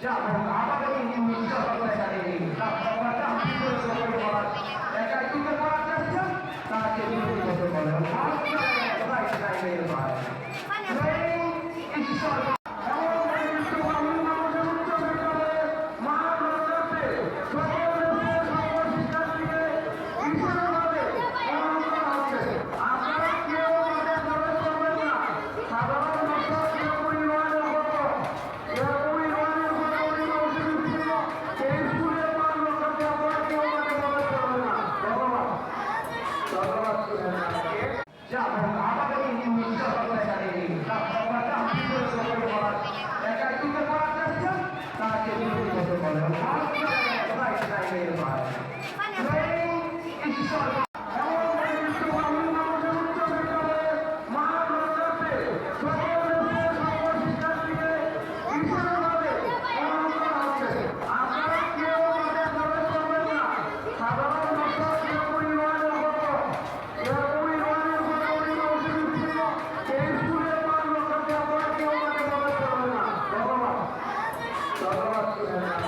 এবং আমাদের নিশ্চয় করে দাঁড়িয়ে একাই তুলে পড়ার চেষ্টা তাকে করতে পারে ঈশ্বর এবং আমাদের নিশ্চয় করে দাঁড়িয়ে একাই তুলে পড়ার চেষ্টা তাকে করতে পারে ঈশ্বর ধন্যবাদ।